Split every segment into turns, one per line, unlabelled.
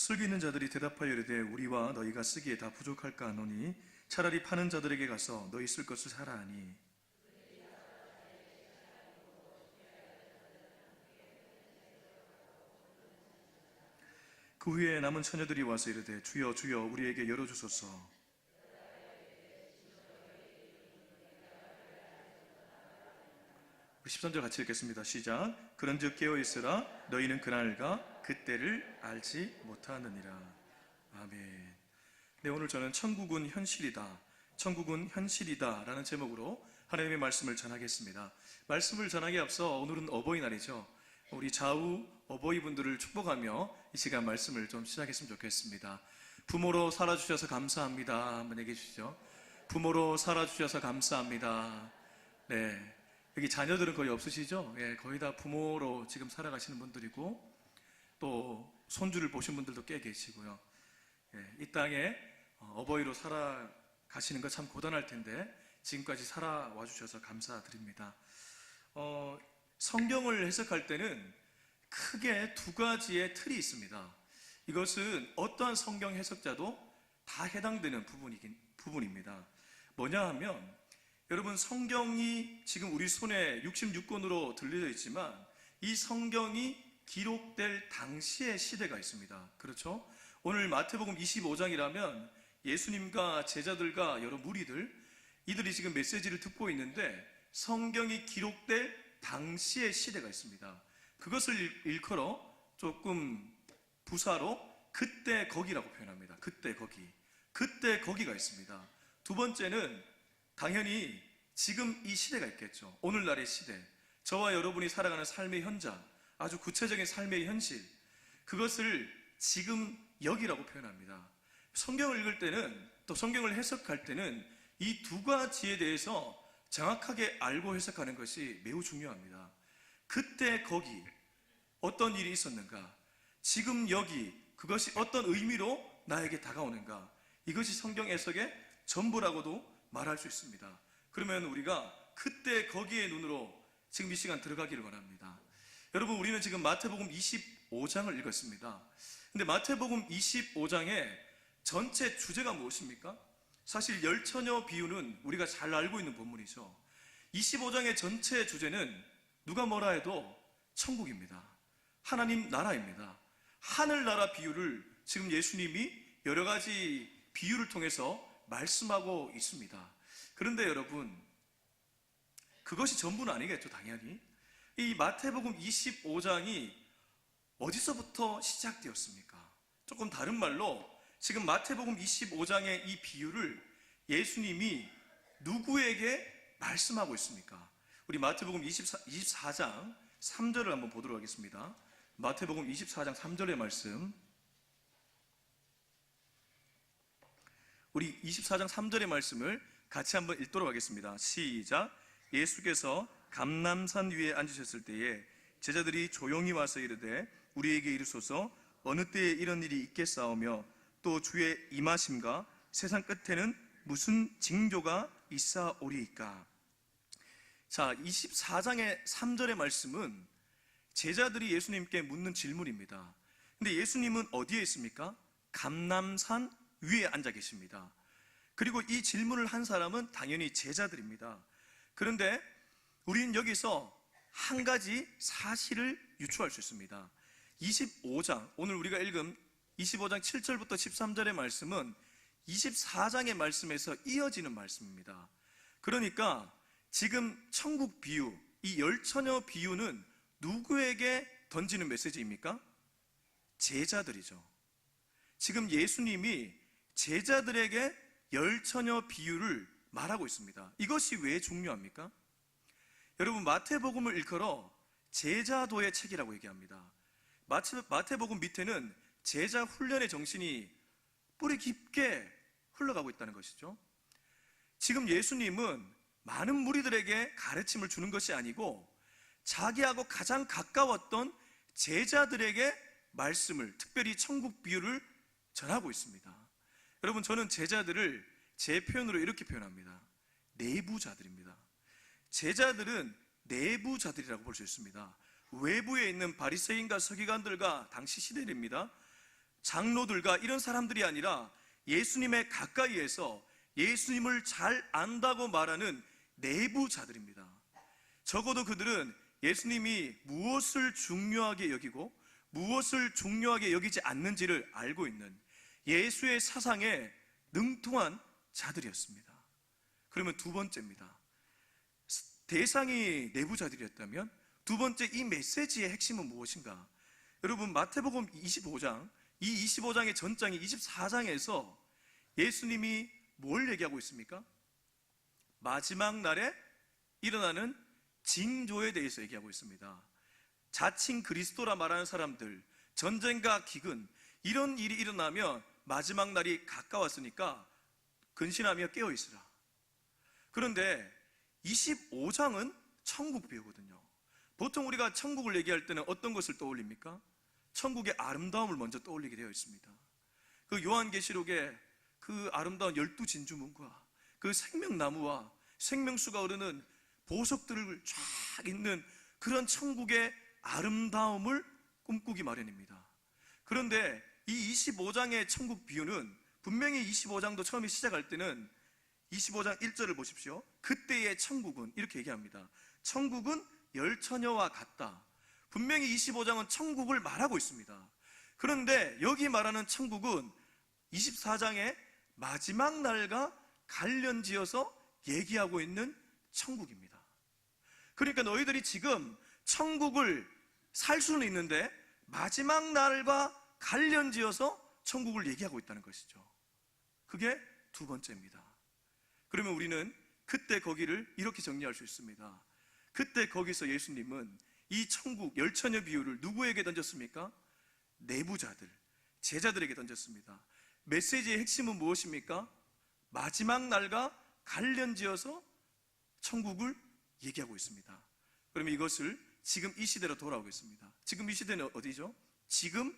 슬기 있는 자들이 대답하여 이르되 우리와 너희가 쓰기에 다 부족할까 하노니 차라리 파는 자들에게 가서 너희 쓸 것을 사라 하니 그 후에 남은 처녀들이 와서 이르되 주여 주여 우리에게 열어주소서. 13절 같이 읽겠습니다. 시작. 그런즉 깨어있으라 너희는 그날과 그때를 알지 못하느니라. 아멘. 네, 오늘 저는 천국은 현실이다, 천국은 현실이다 라는 제목으로 하나님의 말씀을 전하겠습니다. 말씀을 전하기에 앞서 오늘은 어버이날이죠. 우리 좌우 어버이분들을 축복하며 이 시간 말씀을 좀 시작했으면 좋겠습니다. 부모로 살아주셔서 감사합니다 한번 얘기해 주시죠. 부모로 살아주셔서 감사합니다. 네, 여기 자녀들은 거의 없으시죠? 예, 거의 다 부모로 지금 살아가시는 분들이고 또 손주를 보신 분들도 꽤 계시고요. 예, 이 땅에 어버이로 살아가시는 거 참 고단할 텐데 지금까지 살아와 주셔서 감사드립니다. 성경을 해석할 때는 크게 두 가지의 틀이 있습니다. 이것은 어떠한 성경 해석자도 다 해당되는 부분입니다. 뭐냐 하면 여러분, 성경이 지금 우리 손에 66권으로 들려져 있지만 이 성경이 기록될 당시의 시대가 있습니다. 그렇죠? 오늘 마태복음 25장이라면 예수님과 제자들과 여러 무리들, 이들이 지금 메시지를 듣고 있는데 성경이 기록될 당시의 시대가 있습니다. 그것을 일컬어 조금 부사로 그때 거기라고 표현합니다. 그때 거기. 그때 거기가 있습니다. 두 번째는 당연히 지금 이 시대가 있겠죠. 오늘날의 시대, 저와 여러분이 살아가는 삶의 현장, 아주 구체적인 삶의 현실, 그것을 지금 여기라고 표현합니다. 성경을 읽을 때는, 또 성경을 해석할 때는 이 두 가지에 대해서 정확하게 알고 해석하는 것이 매우 중요합니다. 그때 거기 어떤 일이 있었는가, 지금 여기 그것이 어떤 의미로 나에게 다가오는가, 이것이 성경 해석의 전부라고도 말할 수 있습니다. 그러면 우리가 그때 거기의 눈으로 지금 이 시간 들어가기를 원합니다. 여러분, 우리는 지금 마태복음 25장을 읽었습니다. 근데 마태복음 25장의 전체 주제가 무엇입니까? 사실 열처녀 비유는 우리가 잘 알고 있는 본문이죠. 25장의 전체 주제는 누가 뭐라 해도 천국입니다. 하나님 나라입니다. 하늘나라 비유를 지금 예수님이 여러 가지 비유를 통해서 말씀하고 있습니다. 그런데 여러분, 그것이 전부는 아니겠죠, 당연히. 이 마태복음 25장이 어디서부터 시작되었습니까? 조금 다른 말로 지금 마태복음 25장의 이 비유를 예수님이 누구에게 말씀하고 있습니까? 우리 마태복음 24장 3절을 한번 보도록 하겠습니다. 마태복음 24장 3절의 말씀, 우리 24장 3절의 말씀을 같이 한번 읽도록 하겠습니다. 시작. 예수께서 감람산 위에 앉으셨을 때에 제자들이 조용히 와서 이르되 우리에게 이르소서 어느 때에 이런 일이 있겠사오며 또 주의 임하심과 세상 끝에는 무슨 징조가 있사오리이까. 자, 24장의 3절의 말씀은 제자들이 예수님께 묻는 질문입니다. 근데 예수님은 어디에 있습니까? 감람산 위에 앉아 계십니다. 그리고 이 질문을 한 사람은 당연히 제자들입니다. 그런데 우리는 여기서 한 가지 사실을 유추할 수 있습니다. 25장, 오늘 우리가 읽은 25장 7절부터 13절의 말씀은 24장의 말씀에서 이어지는 말씀입니다. 그러니까 지금 천국 비유, 이 열처녀 비유는 누구에게 던지는 메시지입니까? 제자들이죠. 지금 예수님이 제자들에게 열처녀 비유를 말하고 있습니다. 이것이 왜 중요합니까? 여러분, 마태복음을 일컬어 제자도의 책이라고 얘기합니다. 마태복음 밑에는 제자 훈련의 정신이 뿌리 깊게 흘러가고 있다는 것이죠. 지금 예수님은 많은 무리들에게 가르침을 주는 것이 아니고 자기하고 가장 가까웠던 제자들에게 말씀을, 특별히 천국 비유를 전하고 있습니다. 여러분, 저는 제자들을 제 표현으로 이렇게 표현합니다. 내부자들입니다. 제자들은 내부자들이라고 볼 수 있습니다. 외부에 있는 바리새인과 서기관들과 당시 시대입니다. 장로들과 이런 사람들이 아니라 예수님의 가까이에서 예수님을 잘 안다고 말하는 내부자들입니다. 적어도 그들은 예수님이 무엇을 중요하게 여기고 무엇을 중요하게 여기지 않는지를 알고 있는 예수의 사상에 능통한 자들이었습니다. 그러면 두 번째입니다. 대상이 내부자들이었다면 두 번째, 이 메시지의 핵심은 무엇인가? 여러분, 마태복음 25장, 이 25장의 전장이 24장에서 예수님이 뭘 얘기하고 있습니까? 마지막 날에 일어나는 징조에 대해서 얘기하고 있습니다. 자칭 그리스도라 말하는 사람들, 전쟁과 기근, 이런 일이 일어나면 마지막 날이 가까웠으니까 근신하며 깨어있으라. 그런데 25장은 천국 비유거든요. 보통 우리가 천국을 얘기할 때는 어떤 것을 떠올립니까? 천국의 아름다움을 먼저 떠올리게 되어 있습니다. 그 요한계시록에 그 아름다운 12진주문과 그 생명나무와 생명수가 흐르는 보석들을 쫙 있는 그런 천국의 아름다움을 꿈꾸기 마련입니다. 그런데 이 25장의 천국 비유는 분명히 25장도 처음에 시작할 때는 25장 1절을 보십시오. 그때의 천국은 이렇게 얘기합니다. 천국은 열처녀와 같다. 분명히 25장은 천국을 말하고 있습니다. 그런데 여기 말하는 천국은 24장의 마지막 날과 관련지어서 얘기하고 있는 천국입니다. 그러니까 너희들이 지금 천국을 살 수는 있는데 마지막 날과 관련지어서 천국을 얘기하고 있다는 것이죠. 그게 두 번째입니다. 그러면 우리는 그때 거기를 이렇게 정리할 수 있습니다. 그때 거기서 예수님은 이 천국 열처녀 비유를 누구에게 던졌습니까? 내부자들, 제자들에게 던졌습니다. 메시지의 핵심은 무엇입니까? 마지막 날과 관련지어서 천국을 얘기하고 있습니다. 그러면 이것을 지금 이 시대로 돌아오겠습니다. 지금 이 시대는 어디죠? 지금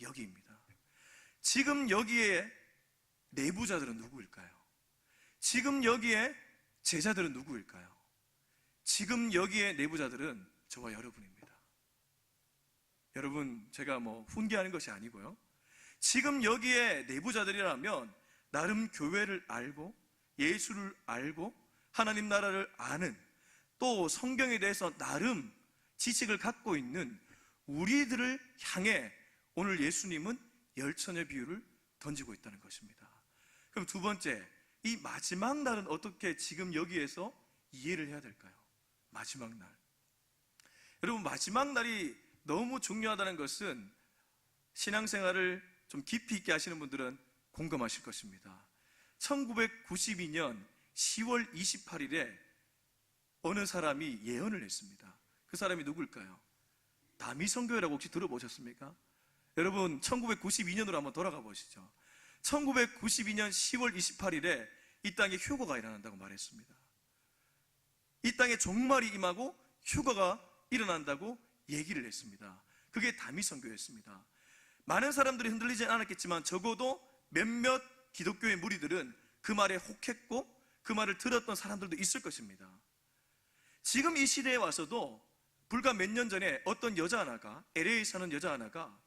여기입니다. 지금 여기에 내부자들은 누구일까요? 지금 여기에 제자들은 누구일까요? 지금 여기에 내부자들은 저와 여러분입니다. 여러분, 제가 훈계하는 것이 아니고요. 지금 여기에 내부자들이라면 나름 교회를 알고 예수를 알고 하나님 나라를 아는, 또 성경에 대해서 나름 지식을 갖고 있는 우리들을 향해 오늘 예수님은 열처녀 비유를 던지고 있다는 것입니다. 그럼 두 번째, 이 마지막 날은 어떻게 지금 여기에서 이해를 해야 될까요? 마지막 날. 여러분, 마지막 날이 너무 중요하다는 것은 신앙생활을 좀 깊이 있게 하시는 분들은 공감하실 것입니다. 1992년 10월 28일에 어느 사람이 예언을 했습니다. 그 사람이 누굴까요? 다미성교회라고 혹시 들어보셨습니까? 여러분, 1992년으로 한번 돌아가 보시죠. 1992년 10월 28일에 이 땅에 휴거가 일어난다고 말했습니다. 이 땅에 종말이 임하고 휴거가 일어난다고 얘기를 했습니다. 그게 다미성교회였습니다. 많은 사람들이 흔들리진 않았겠지만 적어도 몇몇 기독교의 무리들은 그 말에 혹했고 그 말을 들었던 사람들도 있을 것입니다. 지금 이 시대에 와서도 불과 몇 년 전에 어떤 여자 하나가, LA에 사는 여자 하나가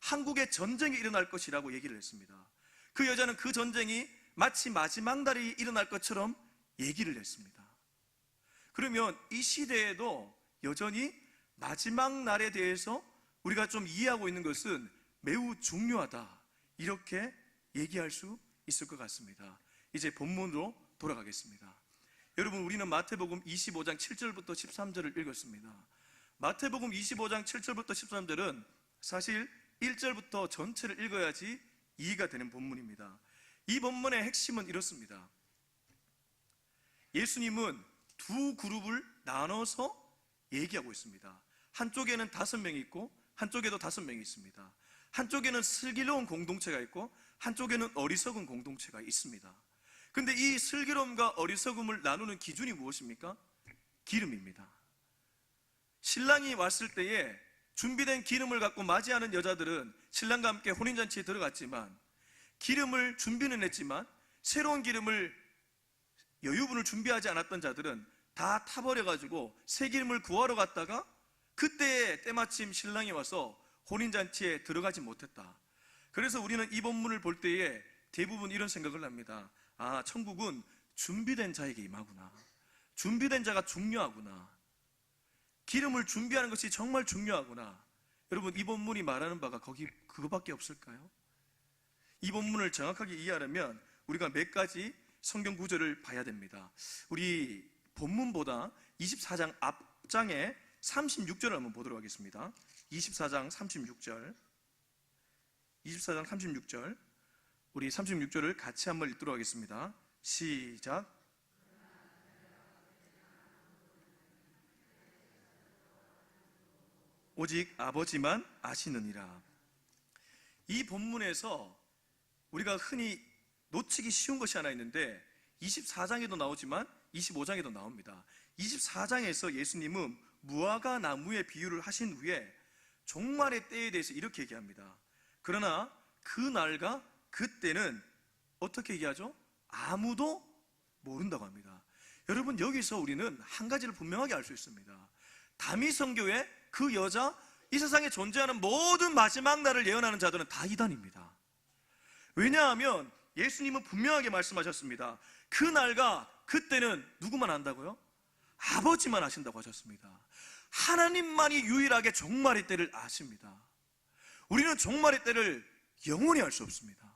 한국에 전쟁이 일어날 것이라고 얘기를 했습니다. 그 여자는 그 전쟁이 마치 마지막 날이 일어날 것처럼 얘기를 했습니다. 그러면 이 시대에도 여전히 마지막 날에 대해서 우리가 좀 이해하고 있는 것은 매우 중요하다, 이렇게 얘기할 수 있을 것 같습니다. 이제 본문으로 돌아가겠습니다. 여러분, 우리는 마태복음 25장 7절부터 13절을 읽었습니다. 마태복음 25장 7절부터 13절은 사실 1절부터 전체를 읽어야지 이해가 되는 본문입니다. 이 본문의 핵심은 이렇습니다. 예수님은 두 그룹을 나눠서 얘기하고 있습니다. 한쪽에는 5명이 있고 한쪽에도 5명이 있습니다. 한쪽에는 슬기로운 공동체가 있고 한쪽에는 어리석은 공동체가 있습니다. 근데 이 슬기로움과 어리석음을 나누는 기준이 무엇입니까? 기름입니다. 신랑이 왔을 때에 준비된 기름을 갖고 맞이하는 여자들은 신랑과 함께 혼인잔치에 들어갔지만 기름을 준비는 했지만 새로운 기름을 여유분을 준비하지 않았던 자들은 다 타버려가지고 새 기름을 구하러 갔다가 그때 때마침 신랑이 와서 혼인잔치에 들어가지 못했다. 그래서 우리는 이 본문을 볼 때에 대부분 이런 생각을 합니다. 아, 천국은 준비된 자에게 임하구나. 준비된 자가 중요하구나. 기름을 준비하는 것이 정말 중요하구나. 여러분, 이 본문이 말하는 바가 그거밖에 없을까요? 이 본문을 정확하게 이해하려면 우리가 몇 가지 성경 구절을 봐야 됩니다. 우리 본문보다 24장 앞장에 36절을 한번 보도록 하겠습니다. 24장 36절. 24장 36절. 우리 36절을 같이 한번 읽도록 하겠습니다. 시작. 오직 아버지만 아시느니라. 이 본문에서 우리가 흔히 놓치기 쉬운 것이 하나 있는데 24장에도 나오지만 25장에도 나옵니다. 24장에서 예수님은 무화과 나무의 비유를 하신 후에 종말의 때에 대해서 이렇게 얘기합니다. 그러나 그 날과 그때는 어떻게 얘기하죠? 아무도 모른다고 합니다. 여러분, 여기서 우리는 한 가지를 분명하게 알 수 있습니다. 다미 선교의 그 여자, 이 세상에 존재하는 모든 마지막 날을 예언하는 자들은 다 이단입니다. 왜냐하면 예수님은 분명하게 말씀하셨습니다. 그 날과 그때는 누구만 안다고요? 아버지만 아신다고 하셨습니다. 하나님만이 유일하게 종말의 때를 아십니다. 우리는 종말의 때를 영원히 알 수 없습니다.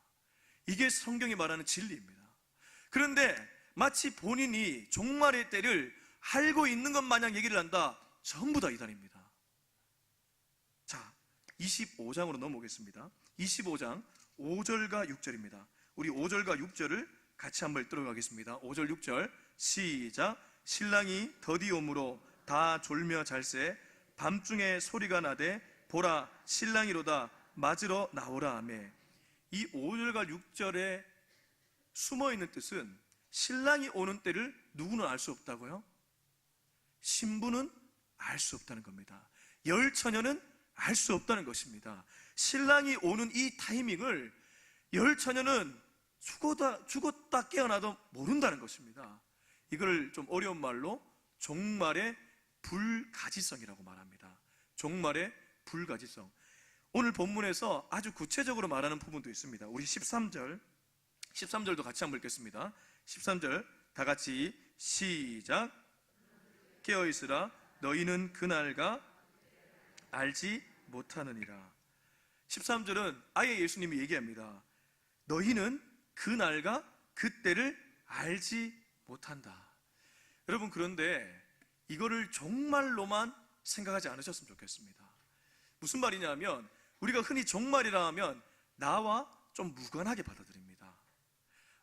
이게 성경이 말하는 진리입니다. 그런데 마치 본인이 종말의 때를 알고 있는 것 마냥 얘기를 한다. 전부 다 이단입니다. 자, 25장으로 넘어오겠습니다. 25장 5절과 6절입니다. 우리 5절과 6절을 같이 한번 읽도록 하겠습니다. 5절 6절 시작. 신랑이 더디 오므로 다 졸며 잘새 밤중에 소리가 나되 보라 신랑이로다 맞으러 나오라 하매. 이 5절과 6절에 숨어있는 뜻은 신랑이 오는 때를 누구는 알 수 없다고요? 신부는 알 수 없다는 겁니다. 열처녀는 알 수 없다는 것입니다. 신랑이 오는 이 타이밍을 열처녀는 죽었다 깨어나도 모른다는 것입니다. 이걸 좀 어려운 말로 종말의 불가지성이라고 말합니다. 종말의 불가지성. 오늘 본문에서 아주 구체적으로 말하는 부분도 있습니다. 우리 13절도 같이 한번 읽겠습니다. 13절 다 같이 시작. 깨어있으라 너희는 그날과 알지 못하느니라. 13절은 아예 예수님이 얘기합니다. 너희는 그날과 그때를 알지 못한다. 여러분, 그런데 이거를 종말로만 생각하지 않으셨으면 좋겠습니다. 무슨 말이냐면 우리가 흔히 종말이라 하면 나와 좀 무관하게 받아들입니다.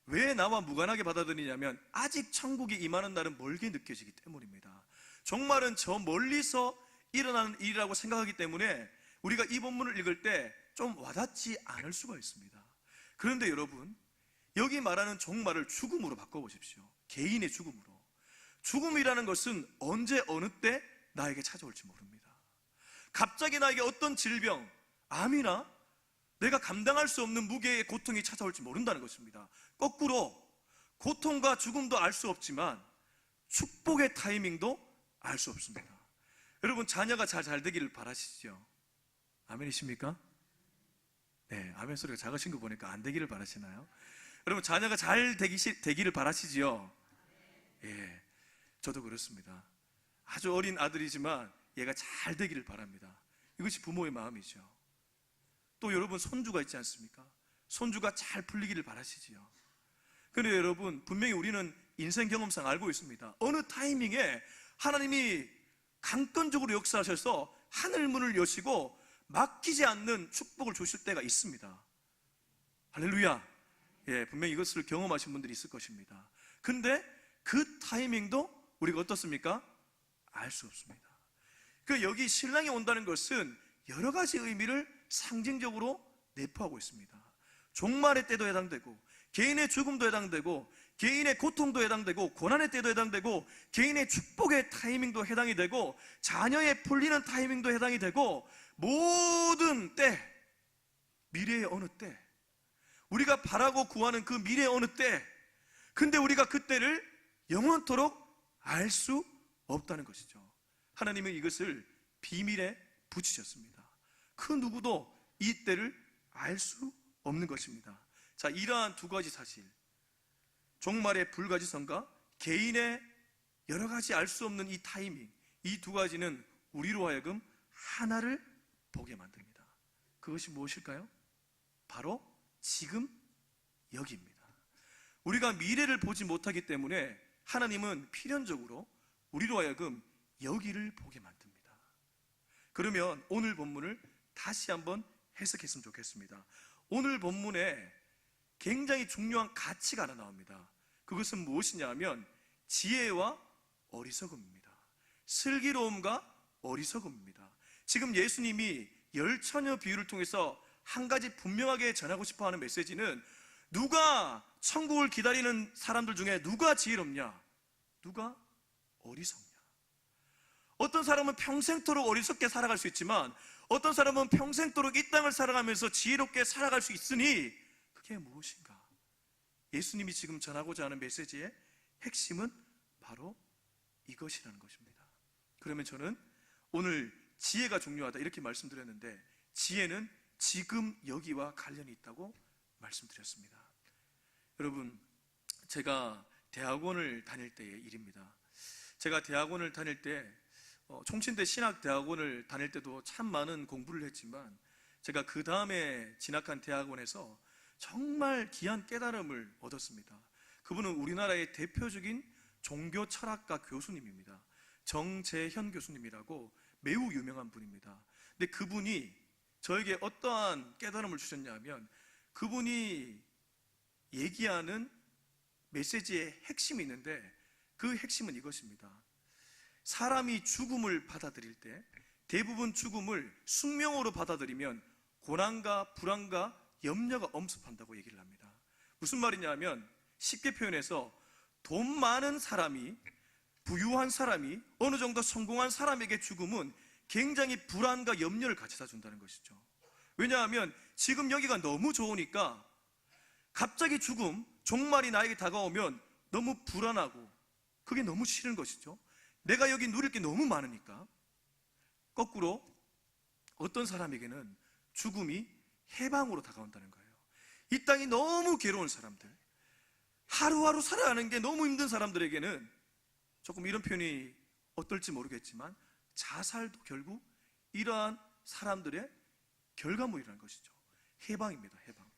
왜 나와 무관하게 받아들이냐면 아직 천국이 임하는 날은 멀게 느껴지기 때문입니다. 종말은 저 멀리서 일어나는 일이라고 생각하기 때문에 우리가 이 본문을 읽을 때 좀 와닿지 않을 수가 있습니다. 그런데 여러분, 여기 말하는 종말을 죽음으로 바꿔보십시오. 개인의 죽음으로. 죽음이라는 것은 언제 어느 때 나에게 찾아올지 모릅니다. 갑자기 나에게 어떤 질병, 암이나 내가 감당할 수 없는 무게의 고통이 찾아올지 모른다는 것입니다. 거꾸로 고통과 죽음도 알 수 없지만 축복의 타이밍도 알 수 없습니다. 여러분, 자녀가 잘 되기를 바라시죠? 아멘이십니까? 네, 아멘 소리가 작으신 거 보니까 안 되기를 바라시나요? 여러분, 자녀가 잘 되기를 바라시지요? 예, 저도 그렇습니다. 아주 어린 아들이지만 얘가 잘 되기를 바랍니다. 이것이 부모의 마음이죠. 또 여러분, 손주가 있지 않습니까? 손주가 잘 풀리기를 바라시지요. 그런데 여러분, 분명히 우리는 인생 경험상 알고 있습니다. 어느 타이밍에 하나님이 강권적으로 역사하셔서 하늘 문을 여시고 막히지 않는 축복을 주실 때가 있습니다. 할렐루야. 예, 분명히 이것을 경험하신 분들이 있을 것입니다. 근데 그 타이밍도 우리가 어떻습니까? 알 수 없습니다. 여기 신랑이 온다는 것은 여러 가지 의미를 상징적으로 내포하고 있습니다. 종말의 때도 해당되고, 개인의 죽음도 해당되고, 개인의 고통도 해당되고, 고난의 때도 해당되고, 개인의 축복의 타이밍도 해당이 되고, 자녀의 풀리는 타이밍도 해당이 되고, 모든 때, 미래의 어느 때, 우리가 바라고 구하는 그 미래의 어느 때, 근데 우리가 그때를 영원토록 알 수 없다는 것이죠. 하나님은 이것을 비밀에 붙이셨습니다. 그 누구도 이 때를 알 수 없는 것입니다. 자, 이러한 두 가지 사실, 종말의 불가지성과 개인의 여러 가지 알 수 없는 이 타이밍, 이 두 가지는 우리로 하여금 하나를 보게 만듭니다. 그것이 무엇일까요? 바로 지금 여기입니다. 우리가 미래를 보지 못하기 때문에 하나님은 필연적으로 우리로 하여금 여기를 보게 만듭니다. 그러면 오늘 본문을 다시 한번 해석했으면 좋겠습니다. 오늘 본문에 굉장히 중요한 가치가 하나 나옵니다. 그것은 무엇이냐 하면 지혜와 어리석음입니다. 슬기로움과 어리석음입니다. 지금 예수님이 열처녀 비유를 통해서 한 가지 분명하게 전하고 싶어하는 메시지는, 누가 천국을 기다리는 사람들 중에 누가 지혜롭냐, 누가 어리석냐. 어떤 사람은 평생토록 어리석게 살아갈 수 있지만 어떤 사람은 평생토록 이 땅을 살아가면서 지혜롭게 살아갈 수 있으니 그게 무엇인가? 예수님이 지금 전하고자 하는 메시지의 핵심은 바로 이것이라는 것입니다. 그러면 저는 오늘 지혜가 중요하다 이렇게 말씀드렸는데, 지혜는 지금 여기와 관련이 있다고 말씀드렸습니다. 여러분, 제가 대학원을 다닐 때의 일입니다. 제가 대학원을 다닐 때 총신대 신학대학원을 다닐 때도 참 많은 공부를 했지만, 제가 그 다음에 진학한 대학원에서 정말 귀한 깨달음을 얻었습니다. 그분은 우리나라의 대표적인 종교 철학가 교수님입니다. 정재현 교수님이라고 매우 유명한 분입니다. 근데 그분이 저에게 어떠한 깨달음을 주셨냐면, 그분이 얘기하는 메시지의 핵심이 있는데 그 핵심은 이것입니다. 사람이 죽음을 받아들일 때 대부분 죽음을 숙명으로 받아들이면 고난과 불안과 염려가 엄습한다고 얘기를 합니다. 무슨 말이냐면, 쉽게 표현해서 돈 많은 사람이, 부유한 사람이, 어느 정도 성공한 사람에게 죽음은 굉장히 불안과 염려를 가져다 준다는 것이죠. 왜냐하면 지금 여기가 너무 좋으니까 갑자기 죽음, 종말이 나에게 다가오면 너무 불안하고 그게 너무 싫은 것이죠. 내가 여기 누릴 게 너무 많으니까. 거꾸로 어떤 사람에게는 죽음이 해방으로 다가온다는 거예요. 이 땅이 너무 괴로운 사람들, 하루하루 살아가는 게 너무 힘든 사람들에게는, 조금 이런 표현이 어떨지 모르겠지만, 자살도 결국 이러한 사람들의 결과물이라는 것이죠. 해방입니다. 해방.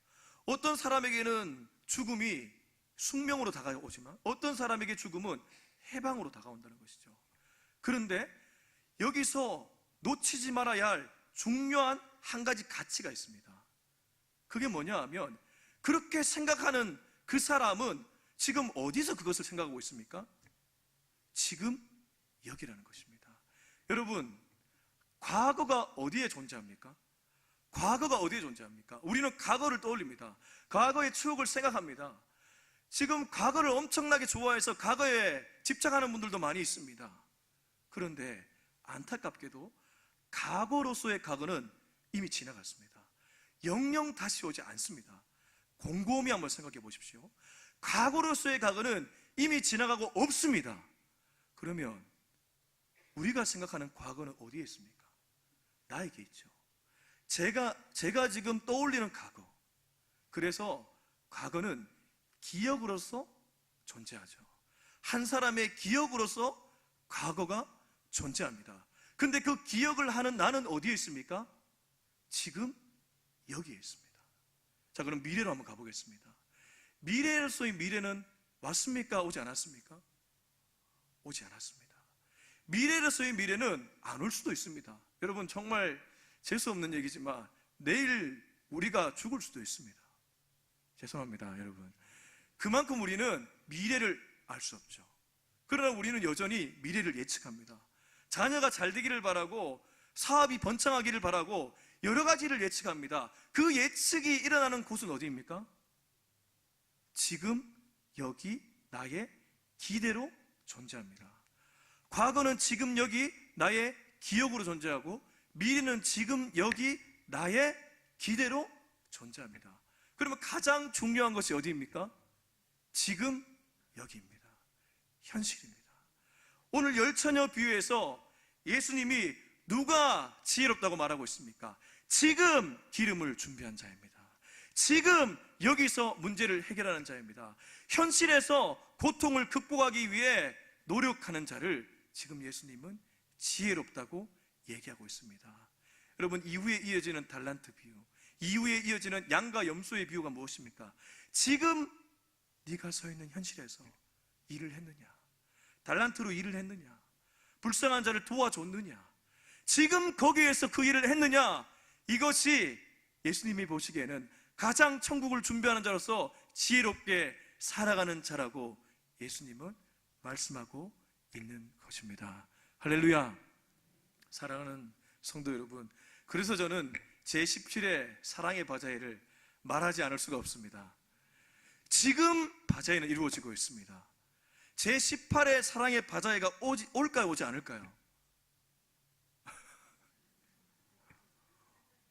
어떤 사람에게는 죽음이 숙명으로 다가오지만 어떤 사람에게 죽음은 해방으로 다가온다는 것이죠. 그런데 여기서 놓치지 말아야 할 중요한 한 가지 가치가 있습니다. 그게 뭐냐 하면, 그렇게 생각하는 그 사람은 지금 어디서 그것을 생각하고 있습니까? 지금 여기라는 것입니다. 여러분, 과거가 어디에 존재합니까? 과거가 어디에 존재합니까? 우리는 과거를 떠올립니다. 과거의 추억을 생각합니다. 지금 과거를 엄청나게 좋아해서 과거에 집착하는 분들도 많이 있습니다. 그런데 안타깝게도 과거로서의 과거는 이미 지나갔습니다. 영영 다시 오지 않습니다. 곰곰이 한번 생각해 보십시오. 과거로서의 과거는 이미 지나가고 없습니다. 그러면 우리가 생각하는 과거는 어디에 있습니까? 나에게 있죠. 제가 지금 떠올리는 과거. 그래서 과거는 기억으로서 존재하죠. 한 사람의 기억으로서 과거가 존재합니다. 근데 그 기억을 하는 나는 어디에 있습니까? 지금 여기에 있습니다. 자, 그럼 미래로 한번 가보겠습니다. 미래로서의 미래는 왔습니까? 오지 않았습니까? 오지 않았습니다. 미래로서의 미래는 안 올 수도 있습니다. 여러분, 정말 재수없는 얘기지만 내일 우리가 죽을 수도 있습니다. 죄송합니다, 여러분. 그만큼 우리는 미래를 알 수 없죠. 그러나 우리는 여전히 미래를 예측합니다. 자녀가 잘 되기를 바라고, 사업이 번창하기를 바라고 여러 가지를 예측합니다. 그 예측이 일어나는 곳은 어디입니까? 지금 여기 나의 기대로 존재합니다. 과거는 지금 여기 나의 기억으로 존재하고, 미래는 지금 여기 나의 기대로 존재합니다. 그러면 가장 중요한 것이 어디입니까? 지금 여기입니다. 현실입니다. 오늘 열처녀 비유에서 예수님이 누가 지혜롭다고 말하고 있습니까? 지금 기름을 준비한 자입니다. 지금 여기서 문제를 해결하는 자입니다. 현실에서 고통을 극복하기 위해 노력하는 자를 지금 예수님은 지혜롭다고 얘기하고 있습니다. 여러분, 이후에 이어지는 달란트 비유, 이후에 이어지는 양과 염소의 비유가 무엇입니까? 지금 네가 서 있는 현실에서 일을 했느냐? 달란트로 일을 했느냐? 불쌍한 자를 도와줬느냐? 지금 거기에서 그 일을 했느냐? 이것이 예수님이 보시기에는 가장 천국을 준비하는 자로서 지혜롭게 살아가는 자라고 예수님은 말씀하고 있는 것입니다. 할렐루야. 사랑하는 성도 여러분, 그래서 저는 제17회 사랑의 바자회를 말하지 않을 수가 없습니다. 지금 바자회는 이루어지고 있습니다. 제18회 사랑의 바자회가 올까요, 오지 않을까요?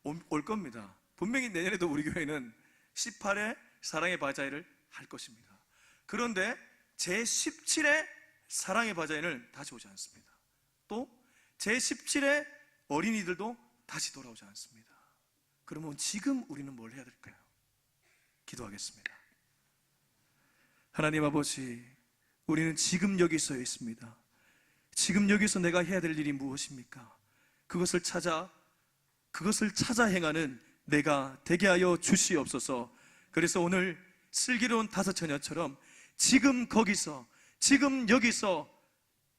올 겁니다. 분명히 내년에도 우리 교회는 18회 사랑의 바자회를 할 것입니다. 그런데 제17회 사랑의 바자회는 다시 오지 않습니다. 또 제17회 어린이들도 다시 돌아오지 않습니다. 그러면 지금 우리는 뭘 해야 될까요? 기도하겠습니다. 하나님 아버지, 우리는 지금 여기 서 있습니다. 지금 여기서 내가 해야 될 일이 무엇입니까? 그것을 찾아 행하는 내가 되게 하여 주시옵소서. 그래서 오늘 슬기로운 다섯 처녀처럼 지금 거기서, 지금 여기서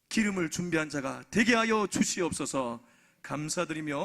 기름을 준비한 자가 되게 하여 주시옵소서. 감사드리며